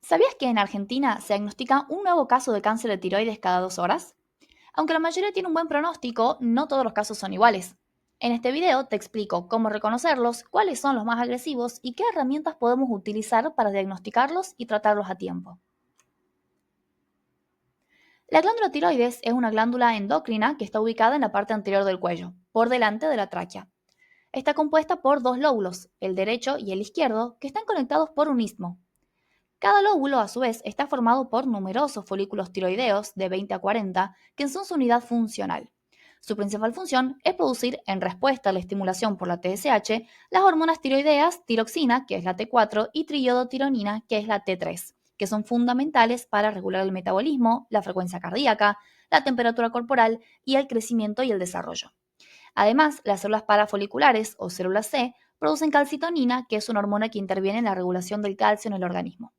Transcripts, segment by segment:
¿Sabías que en Argentina se diagnostica un nuevo caso de cáncer de tiroides cada 2 horas? Aunque la mayoría tiene un buen pronóstico, no todos los casos son iguales. En este video te explico cómo reconocerlos, cuáles son los más agresivos y qué herramientas podemos utilizar para diagnosticarlos y tratarlos a tiempo. La glándula tiroides es una glándula endocrina que está ubicada en la parte anterior del cuello, por delante de la tráquea. Está compuesta por dos lóbulos, el derecho y el izquierdo, que están conectados por un istmo. Cada lóbulo, a su vez, está formado por numerosos folículos tiroideos de 20 a 40, que son su unidad funcional. Su principal función es producir, en respuesta a la estimulación por la TSH, las hormonas tiroideas, tiroxina, que es la T4, y triiodotironina, que es la T3, que son fundamentales para regular el metabolismo, la frecuencia cardíaca, la temperatura corporal y el crecimiento y el desarrollo. Además, las células parafoliculares, o células C, producen calcitonina, que es una hormona que interviene en la regulación del calcio en el organismo.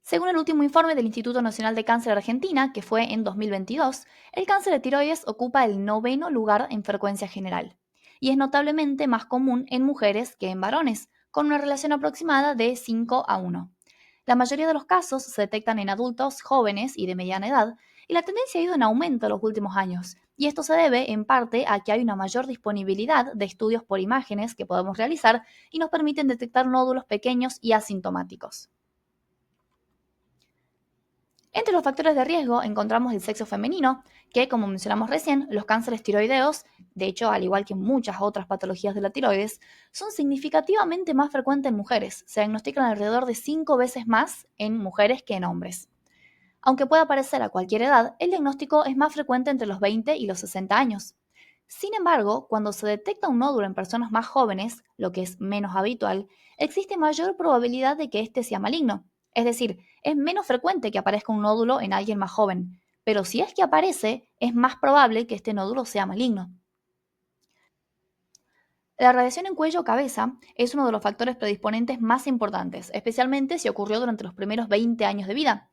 Según el último informe del Instituto Nacional de Cáncer de Argentina, que fue en 2022, el cáncer de tiroides ocupa el 9º lugar en frecuencia general y es notablemente más común en mujeres que en varones, con una relación aproximada de 5 a 1. La mayoría de los casos se detectan en adultos jóvenes y de mediana edad, y la tendencia ha ido en aumento en los últimos años, y esto se debe en parte a que hay una mayor disponibilidad de estudios por imágenes que podemos realizar y nos permiten detectar nódulos pequeños y asintomáticos. Entre los factores de riesgo encontramos el sexo femenino, que como mencionamos recién, los cánceres tiroideos, de hecho al igual que muchas otras patologías de la tiroides, son significativamente más frecuentes en mujeres. Se diagnostican alrededor de 5 veces más en mujeres que en hombres. Aunque pueda aparecer a cualquier edad, el diagnóstico es más frecuente entre los 20 y los 60 años. Sin embargo, cuando se detecta un nódulo en personas más jóvenes, lo que es menos habitual, existe mayor probabilidad de que éste sea maligno. Es decir, es menos frecuente que aparezca un nódulo en alguien más joven, pero si es que aparece, es más probable que este nódulo sea maligno. La radiación en cuello o cabeza es uno de los factores predisponentes más importantes, especialmente si ocurrió durante los primeros 20 años de vida.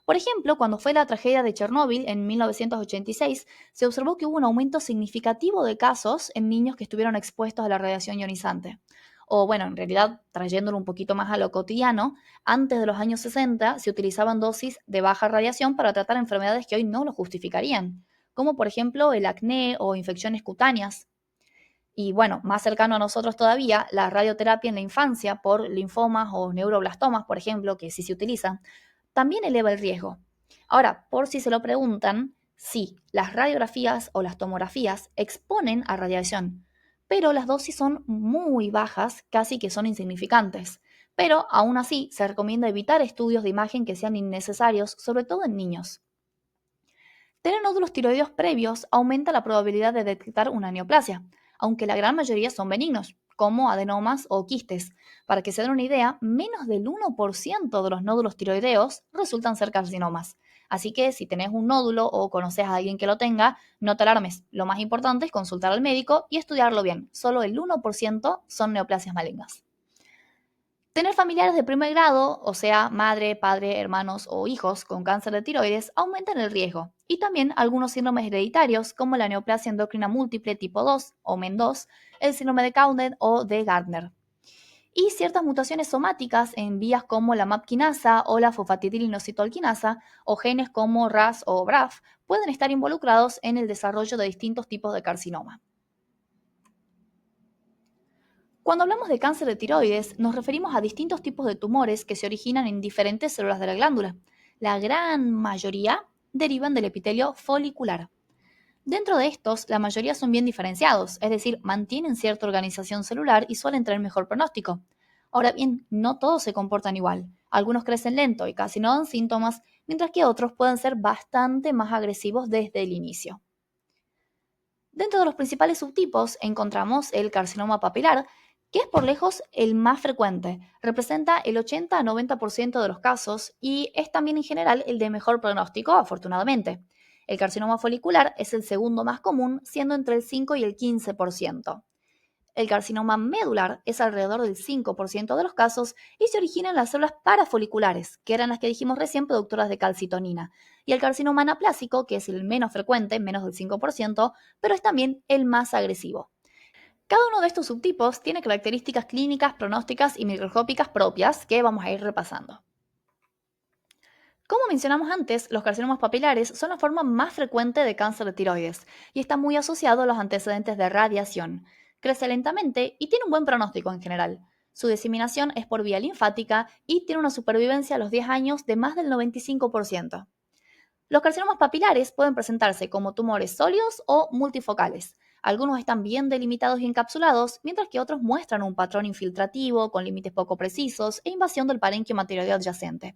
Por ejemplo, cuando fue la tragedia de Chernóbil en 1986, se observó que hubo un aumento significativo de casos en niños que estuvieron expuestos a la radiación ionizante. O bueno, en realidad, trayéndolo un poquito más a lo cotidiano, antes de los años 60 se utilizaban dosis de baja radiación para tratar enfermedades que hoy no lo justificarían, como por ejemplo el acné o infecciones cutáneas. Y bueno, más cercano a nosotros todavía, la radioterapia en la infancia por linfomas o neuroblastomas, por ejemplo, que sí se utiliza, también eleva el riesgo. Ahora, por si se lo preguntan, sí, las radiografías o las tomografías exponen a radiación, pero las dosis son muy bajas, casi que son insignificantes. Pero aún así, se recomienda evitar estudios de imagen que sean innecesarios, sobre todo en niños. Tener nódulos tiroideos previos aumenta la probabilidad de detectar una neoplasia, aunque la gran mayoría son benignos, como adenomas o quistes. Para que se den una idea, menos del 1% de los nódulos tiroideos resultan ser carcinomas. Así que si tenés un nódulo o conoces a alguien que lo tenga, no te alarmes. Lo más importante es consultar al médico y estudiarlo bien. Solo el 1% son neoplasias malignas. Tener familiares de primer grado, o sea, madre, padre, hermanos o hijos con cáncer de tiroides, aumentan el riesgo. Y también algunos síndromes hereditarios, como la neoplasia endocrina múltiple tipo 2 o MEN2, el síndrome de Cowden o de Gardner. Y ciertas mutaciones somáticas en vías como la MAP quinasa o la fosfatidilinositolquinasa, o genes como RAS o BRAF, pueden estar involucrados en el desarrollo de distintos tipos de carcinoma. Cuando hablamos de cáncer de tiroides, nos referimos a distintos tipos de tumores que se originan en diferentes células de la glándula. La gran mayoría derivan del epitelio folicular. Dentro de estos, la mayoría son bien diferenciados, es decir, mantienen cierta organización celular y suelen tener mejor pronóstico. Ahora bien, no todos se comportan igual. Algunos crecen lento y casi no dan síntomas, mientras que otros pueden ser bastante más agresivos desde el inicio. Dentro de los principales subtipos encontramos el carcinoma papilar, que es por lejos el más frecuente. Representa el 80 a 90% de los casos y es también en general el de mejor pronóstico, afortunadamente. El carcinoma folicular es el segundo más común, siendo entre el 5 y el 15%. El carcinoma medular es alrededor del 5% de los casos y se origina en las células parafoliculares, que eran las que dijimos recién productoras de calcitonina. Y el carcinoma anaplásico, que es el menos frecuente, menos del 5%, pero es también el más agresivo. Cada uno de estos subtipos tiene características clínicas, pronósticas y microscópicas propias que vamos a ir repasando. Como mencionamos antes, los carcinomas papilares son la forma más frecuente de cáncer de tiroides y está muy asociado a los antecedentes de radiación. Crece lentamente y tiene un buen pronóstico en general. Su diseminación es por vía linfática y tiene una supervivencia a los 10 años de más del 95%. Los carcinomas papilares pueden presentarse como tumores sólidos o multifocales. Algunos están bien delimitados y encapsulados, mientras que otros muestran un patrón infiltrativo con límites poco precisos e invasión del parénquima tiroideo adyacente.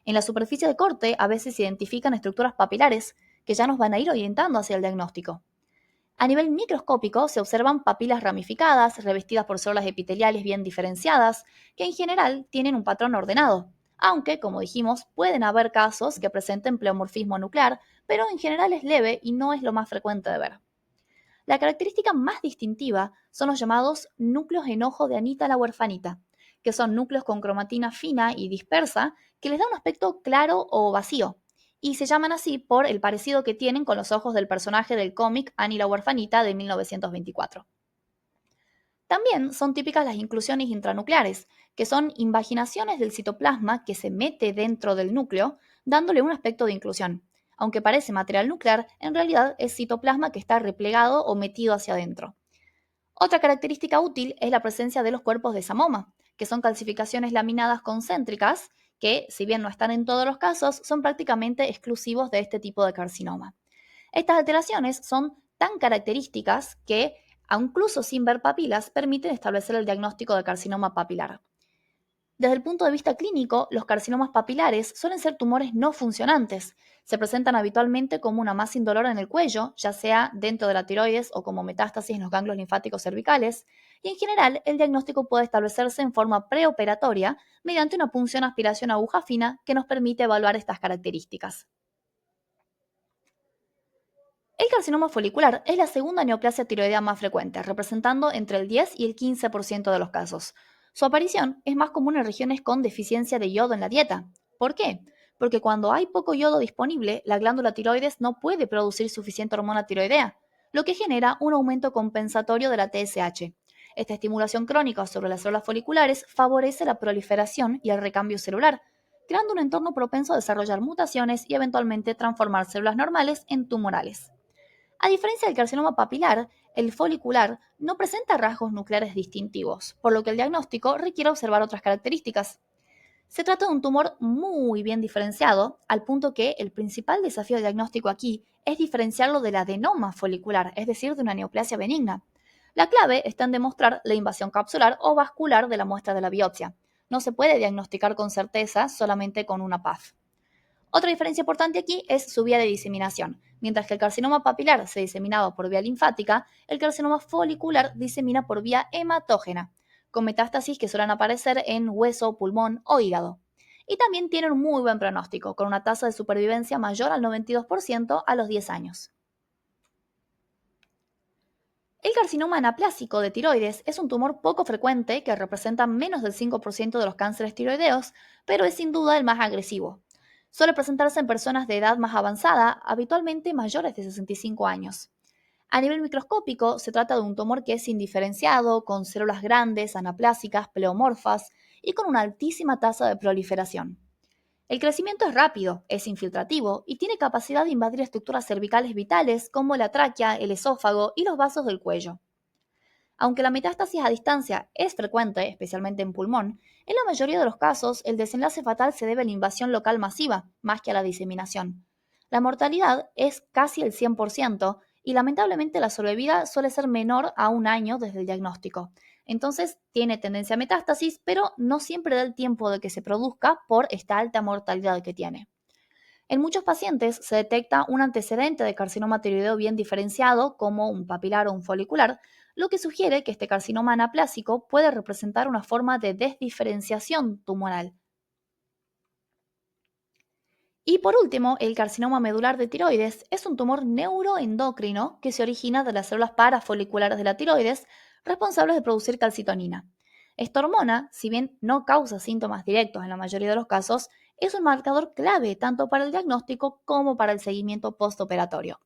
En la superficie de corte a veces se identifican estructuras papilares que ya nos van a ir orientando hacia el diagnóstico. A nivel microscópico se observan papilas ramificadas, revestidas por células epiteliales bien diferenciadas, que en general tienen un patrón ordenado, aunque, como dijimos, pueden haber casos que presenten pleomorfismo nuclear, pero en general es leve y no es lo más frecuente de ver. La característica más distintiva son los llamados núcleos en ojo de Anita la huerfanita, que son núcleos con cromatina fina y dispersa que les da un aspecto claro o vacío, y se llaman así por el parecido que tienen con los ojos del personaje del cómic Annie la huerfanita de 1924. También son típicas las inclusiones intranucleares, que son invaginaciones del citoplasma que se mete dentro del núcleo, dándole un aspecto de inclusión. Aunque parece material nuclear, en realidad es citoplasma que está replegado o metido hacia adentro. Otra característica útil es la presencia de los cuerpos de Samoma, que son calcificaciones laminadas concéntricas, que, si bien no están en todos los casos, son prácticamente exclusivos de este tipo de carcinoma. Estas alteraciones son tan características que, incluso sin ver papilas, permiten establecer el diagnóstico de carcinoma papilar. Desde el punto de vista clínico, los carcinomas papilares suelen ser tumores no funcionantes. Se presentan habitualmente como una masa indolora en el cuello, ya sea dentro de la tiroides o como metástasis en los ganglios linfáticos cervicales, y en general el diagnóstico puede establecerse en forma preoperatoria mediante una punción aspiración a aguja fina que nos permite evaluar estas características. El carcinoma folicular es la segunda neoplasia tiroidea más frecuente, representando entre el 10 y el 15% de los casos. Su aparición es más común en regiones con deficiencia de yodo en la dieta. ¿Por qué? Porque cuando hay poco yodo disponible, la glándula tiroides no puede producir suficiente hormona tiroidea, lo que genera un aumento compensatorio de la TSH. Esta estimulación crónica sobre las células foliculares favorece la proliferación y el recambio celular, creando un entorno propenso a desarrollar mutaciones y eventualmente transformar células normales en tumorales. A diferencia del carcinoma papilar, el folicular no presenta rasgos nucleares distintivos, por lo que el diagnóstico requiere observar otras características. Se trata de un tumor muy bien diferenciado, al punto que el principal desafío diagnóstico aquí es diferenciarlo del adenoma folicular, es decir, de una neoplasia benigna. La clave está en demostrar la invasión capsular o vascular de la muestra de la biopsia. No se puede diagnosticar con certeza solamente con una PAF. Otra diferencia importante aquí es su vía de diseminación. Mientras que el carcinoma papilar se diseminaba por vía linfática, el carcinoma folicular disemina por vía hematógena, con metástasis que suelen aparecer en hueso, pulmón o hígado. Y también tienen un muy buen pronóstico, con una tasa de supervivencia mayor al 92% a los 10 años. El carcinoma anaplásico de tiroides es un tumor poco frecuente que representa menos del 5% de los cánceres tiroideos, pero es sin duda el más agresivo. Suele presentarse en personas de edad más avanzada, habitualmente mayores de 65 años. A nivel microscópico, se trata de un tumor que es indiferenciado, con células grandes, anaplásicas, pleomorfas y con una altísima tasa de proliferación. El crecimiento es rápido, es infiltrativo y tiene capacidad de invadir estructuras cervicales vitales como la tráquea, el esófago y los vasos del cuello. Aunque la metástasis a distancia es frecuente, especialmente en pulmón, en la mayoría de los casos el desenlace fatal se debe a la invasión local masiva, más que a la diseminación. La mortalidad es casi el 100% y lamentablemente la sobrevida suele ser menor a un año desde el diagnóstico. Entonces tiene tendencia a metástasis, pero no siempre da el tiempo de que se produzca por esta alta mortalidad que tiene. En muchos pacientes se detecta un antecedente de carcinoma tiroideo bien diferenciado, como un papilar o un folicular, lo que sugiere que este carcinoma anaplásico puede representar una forma de desdiferenciación tumoral. Y por último, el carcinoma medular de tiroides es un tumor neuroendocrino que se origina de las células parafoliculares de la tiroides, responsables de producir calcitonina. Esta hormona, si bien no causa síntomas directos en la mayoría de los casos, es un marcador clave tanto para el diagnóstico como para el seguimiento postoperatorio.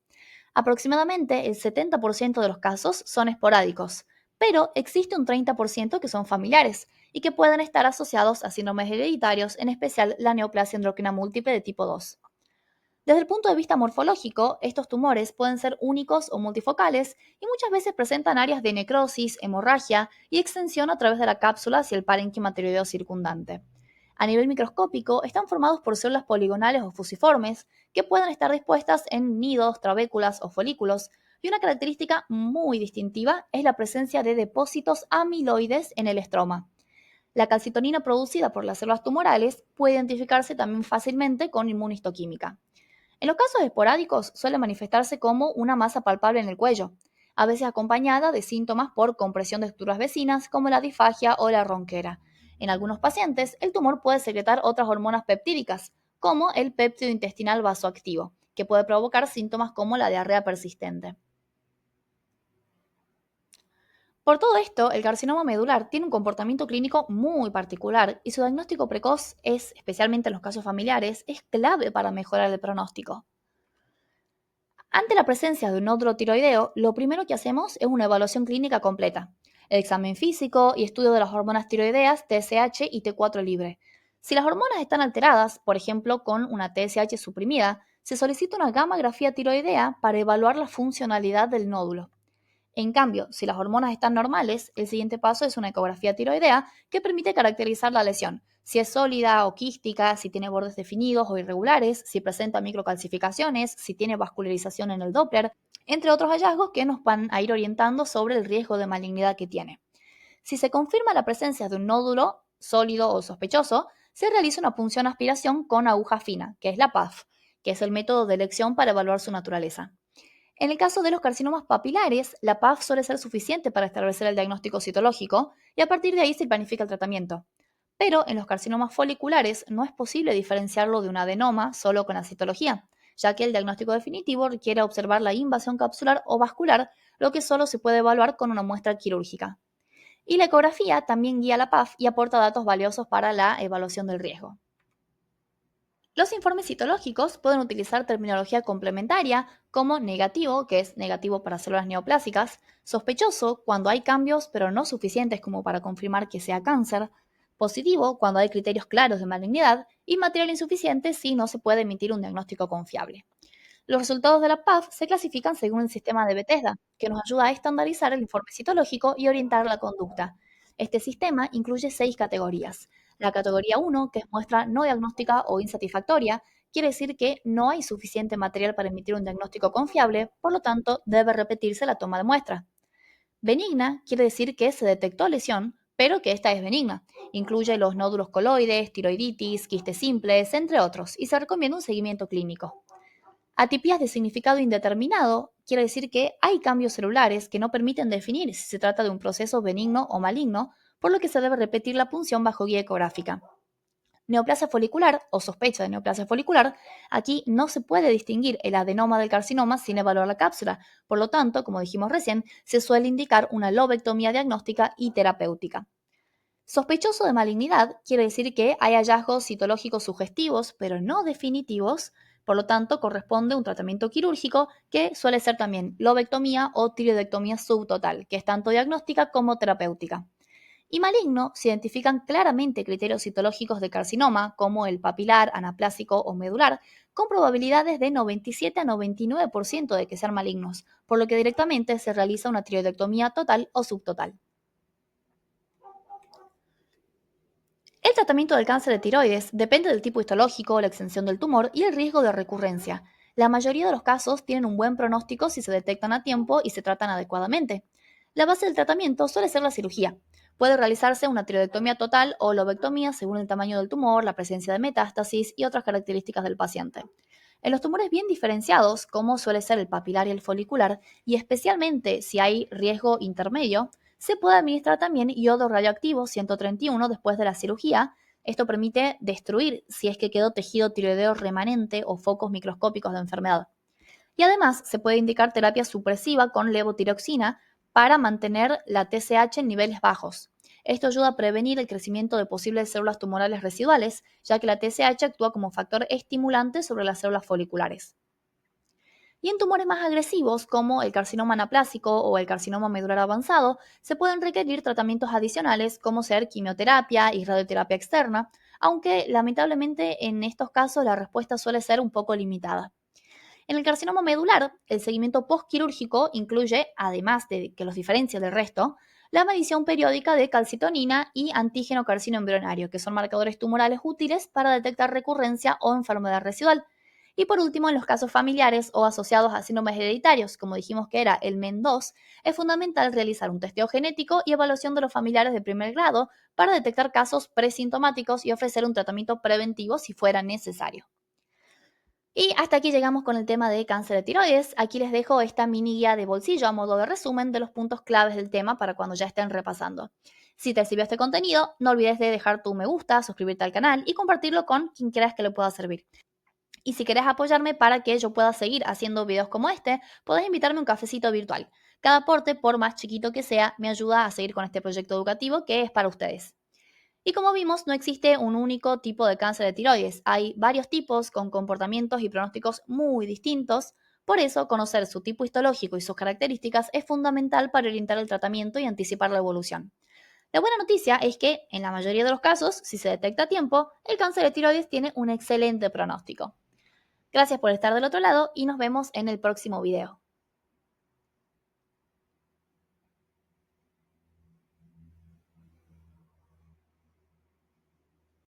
Aproximadamente el 70% de los casos son esporádicos, pero existe un 30% que son familiares y que pueden estar asociados a síndromes hereditarios, en especial la neoplasia endocrina múltiple de tipo 2. Desde el punto de vista morfológico, estos tumores pueden ser únicos o multifocales y muchas veces presentan áreas de necrosis, hemorragia y extensión a través de la cápsula hacia el parénquima tiroideo circundante. A nivel microscópico, están formados por células poligonales o fusiformes que pueden estar dispuestas en nidos, trabéculas o folículos, y una característica muy distintiva es la presencia de depósitos amiloides en el estroma. La calcitonina producida por las células tumorales puede identificarse también fácilmente con inmunistoquímica. En los casos esporádicos suele manifestarse como una masa palpable en el cuello, a veces acompañada de síntomas por compresión de estructuras vecinas como la disfagia o la ronquera. En algunos pacientes, el tumor puede secretar otras hormonas peptídicas, como el péptido intestinal vasoactivo, que puede provocar síntomas como la diarrea persistente. Por todo esto, el carcinoma medular tiene un comportamiento clínico muy particular y su diagnóstico precoz es, especialmente en los casos familiares, es clave para mejorar el pronóstico. Ante la presencia de un nódulo tiroideo, lo primero que hacemos es una evaluación clínica completa, el examen físico y estudio de las hormonas tiroideas TSH y T4 libre. Si las hormonas están alteradas, por ejemplo con una TSH suprimida, se solicita una gammagrafía tiroidea para evaluar la funcionalidad del nódulo. En cambio, si las hormonas están normales, el siguiente paso es una ecografía tiroidea que permite caracterizar la lesión, si es sólida o quística, si tiene bordes definidos o irregulares, si presenta microcalcificaciones, si tiene vascularización en el Doppler, entre otros hallazgos que nos van a ir orientando sobre el riesgo de malignidad que tiene. Si se confirma la presencia de un nódulo sólido o sospechoso, se realiza una punción aspiración con aguja fina, que es la PAF, que es el método de elección para evaluar su naturaleza. En el caso de los carcinomas papilares, la PAF suele ser suficiente para establecer el diagnóstico citológico y a partir de ahí se planifica el tratamiento. Pero en los carcinomas foliculares no es posible diferenciarlo de un adenoma solo con la citología, ya que el diagnóstico definitivo requiere observar la invasión capsular o vascular, lo que solo se puede evaluar con una muestra quirúrgica. Y la ecografía también guía la PAF y aporta datos valiosos para la evaluación del riesgo. Los informes citológicos pueden utilizar terminología complementaria como negativo, que es negativo para células neoplásicas, sospechoso cuando hay cambios pero no suficientes como para confirmar que sea cáncer, positivo cuando hay criterios claros de malignidad y material insuficiente si no se puede emitir un diagnóstico confiable. Los resultados de la PAF se clasifican según el sistema de Bethesda, que nos ayuda a estandarizar el informe citológico y orientar la conducta. Este sistema incluye 6 categorías. La categoría 1, que es muestra no diagnóstica o insatisfactoria, quiere decir que no hay suficiente material para emitir un diagnóstico confiable, por lo tanto, debe repetirse la toma de muestra. Benigna quiere decir que se detectó lesión, pero que esta es benigna. Incluye los nódulos coloides, tiroiditis, quistes simples, entre otros, y se recomienda un seguimiento clínico. Atipías de significado indeterminado quiere decir que hay cambios celulares que no permiten definir si se trata de un proceso benigno o maligno, por lo que se debe repetir la punción bajo guía ecográfica. Neoplasia folicular o sospecha de neoplasia folicular, aquí no se puede distinguir el adenoma del carcinoma sin evaluar la cápsula, por lo tanto, como dijimos recién, se suele indicar una lobectomía diagnóstica y terapéutica. Sospechoso de malignidad quiere decir que hay hallazgos citológicos sugestivos, pero no definitivos, por lo tanto corresponde un tratamiento quirúrgico que suele ser también lobectomía o tiroidectomía subtotal, que es tanto diagnóstica como terapéutica. Y maligno se identifican claramente criterios citológicos de carcinoma, como el papilar, anaplásico o medular, con probabilidades de 97 a 99% de que sean malignos, por lo que directamente se realiza una tiroidectomía total o subtotal. El tratamiento del cáncer de tiroides depende del tipo histológico, la extensión del tumor y el riesgo de recurrencia. La mayoría de los casos tienen un buen pronóstico si se detectan a tiempo y se tratan adecuadamente. La base del tratamiento suele ser la cirugía. Puede realizarse una tiroidectomía total o lobectomía según el tamaño del tumor, la presencia de metástasis y otras características del paciente. En los tumores bien diferenciados, como suele ser el papilar y el folicular, y especialmente si hay riesgo intermedio, se puede administrar también iodo radioactivo 131 después de la cirugía. Esto permite destruir si es que quedó tejido tiroideo remanente o focos microscópicos de enfermedad. Y además se puede indicar terapia supresiva con levotiroxina para mantener la TSH en niveles bajos. Esto ayuda a prevenir el crecimiento de posibles células tumorales residuales, ya que la TSH actúa como factor estimulante sobre las células foliculares. Y en tumores más agresivos, como el carcinoma anaplásico o el carcinoma medular avanzado, se pueden requerir tratamientos adicionales como ser quimioterapia y radioterapia externa, aunque lamentablemente en estos casos la respuesta suele ser un poco limitada. En el carcinoma medular, el seguimiento postquirúrgico incluye, además de que los diferencia del resto, la medición periódica de calcitonina y antígeno carcino embrionario, que son marcadores tumorales útiles para detectar recurrencia o enfermedad residual. Y por último, en los casos familiares o asociados a síndromes hereditarios, como dijimos que era el MEN2, es fundamental realizar un testeo genético y evaluación de los familiares de primer grado para detectar casos presintomáticos y ofrecer un tratamiento preventivo si fuera necesario. Y hasta aquí llegamos con el tema de cáncer de tiroides. Aquí les dejo esta mini guía de bolsillo a modo de resumen de los puntos claves del tema para cuando ya estén repasando. Si te sirvió este contenido, no olvides de dejar tu me gusta, suscribirte al canal y compartirlo con quien creas que le pueda servir. Y si querés apoyarme para que yo pueda seguir haciendo videos como este, podés invitarme a un cafecito virtual. Cada aporte, por más chiquito que sea, me ayuda a seguir con este proyecto educativo que es para ustedes. Y como vimos, no existe un único tipo de cáncer de tiroides. Hay varios tipos con comportamientos y pronósticos muy distintos. Por eso, conocer su tipo histológico y sus características es fundamental para orientar el tratamiento y anticipar la evolución. La buena noticia es que, en la mayoría de los casos, si se detecta a tiempo, el cáncer de tiroides tiene un excelente pronóstico. Gracias por estar del otro lado y nos vemos en el próximo video.